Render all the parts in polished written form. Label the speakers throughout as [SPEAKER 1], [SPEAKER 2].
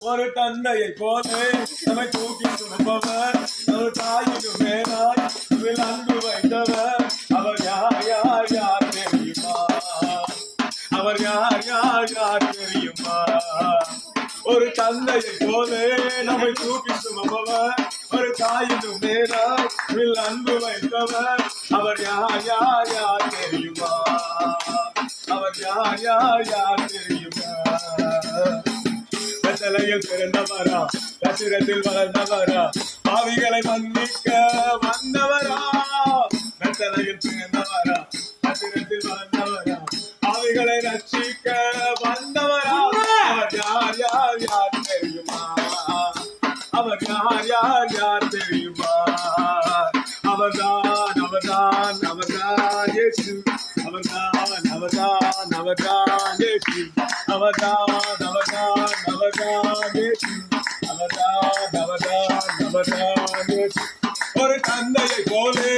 [SPEAKER 1] ஒரு தந்தையை போலே நம்மை தூக்கி சுமப்பவர், ஒரு தாயினும் மேலாய் நம்மில் அன்பு வைத்தவர். அவர் யார் யார் யார் தெரியுமா? அவர் யார் யார் யார் தெரியுமா? ஒரு தந்தையை போலே நம்மை தூக்கி சுமப்பவர், ஒரு தாயினும் மேலாய் நம்மில் அன்பு வைத்தவர். அவர் யார் யார் யார் தெரியுமா? அவர் யார் யார் யார் தெரியுமா? கட்டளையில் பிறந்தவரா, கசிரத்தில் வளர்ந்தவரா, பாவிகளை மன்னிக்க வந்தவரா. கட்டளையில் பிறந்தவரா, கசிரத்தில் வளர்ந்தவரா, பாவிகளை ரட்சிக்க வந்தவரா. அவர் யார் யார் யார் தெரியுமா? அவர் யார் யார் யார் தெரியுமா? அவர்தான் அவர்தான் அவர்தான் இயேசு. அவர்தான் அவர்தான் அவர்தான் இயேசு. அவர்தான் அவர்தான் அவர்தான் இயேசு. அவர்தான் அவர்தான் அவர்தான் இயேசு. ஒரு தந்தையை போலே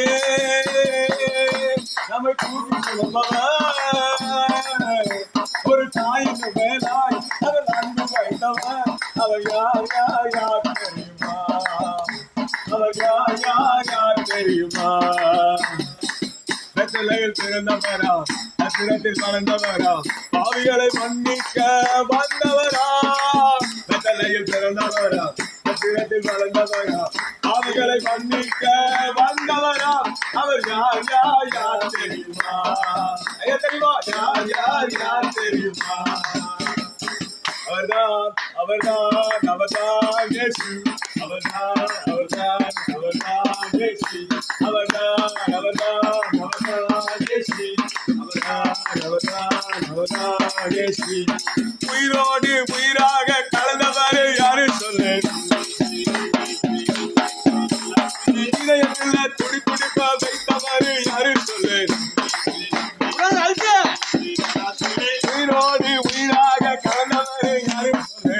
[SPEAKER 1] நம்மை கூட்டி சுமப்பவர், ஒரு தாயின் மேலாய் அவர் அன்பு வைத்தவர். அவர் யார் யார் யார் தெரியுமா? அவர் யார் யார் யார் தெரியுமா? பெத்தலையில் பிறந்தவரா, அசுரத்தில் வளர்ந்தவரா, பாவிகளை மன்னிக்க வந்தவரா. பெத்தலையில் பிறந்தவரா, அசுரத்தில் வளர்ந்தவரா, பாவிகளை மன்னிக்க வந்தவரா. அவர் யார் யார் யார் தெரியுமா? ஐயா தெரியுமா? யார் யார் யார் தெரியுமா? அவர்தான் அவர்தான் அவர்தான் இயேசு. அவர்தான் அவர்தான் அவர்தான் இயேசு. அவர்தான் அவர்தான் அவர்தான் இயேசு. அவர்தான் அவர்தான் அவர்தான் இயேசு. உயிரோடு உயிராக கலந்தவர் யாரு சொல்லு? இதயத்தில் துடி துடிப்ப வைத்தவர் யாரு சொல்லு? உயிரோடு உயிராக கலந்தவர் யாரு சொல்லு?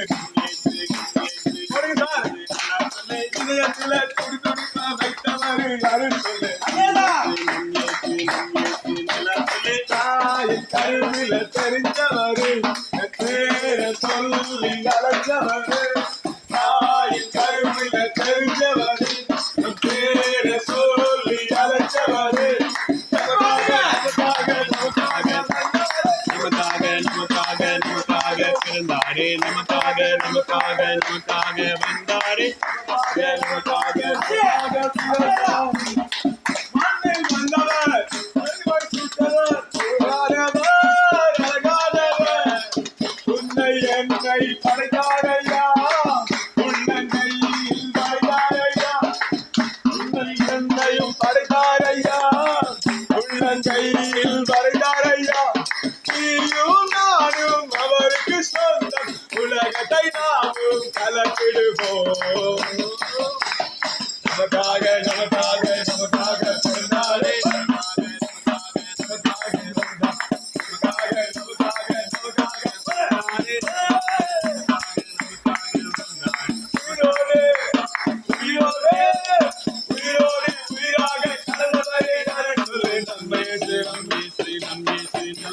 [SPEAKER 1] இதயத்தில் துடி துடிப்ப வைத்தவர் யாரு சொல்லு? தாயின் கருவில தெரிஞ்சவரு, பேர சொல்லி அழைச்சவரு. தாயின் கருவில தெரிஞ்சவரு, பேர சொல்லி அழைச்சவரு. பிறந்தாரே, நமக்காக நமக்காக நமக்காக வந்தாரே. மண்ணில் வந்தவர், உன்னை என்னை படைத்தாரையா, உள்ளங்கையில் படைத்தாரையா. உன்னை என்னையும் படைத்தாரையா, உள்ளங்கையில் படைத்தாரையா. நீயும் நானும் அவருக்கு சொந்தம், உலகத்தை நாமும் கலக்கிடுவோம். நமக்காக நமக்காக நமக்காக பிறந்தாரே.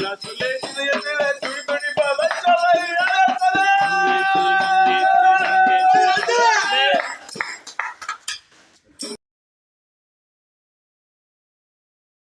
[SPEAKER 1] Namaste.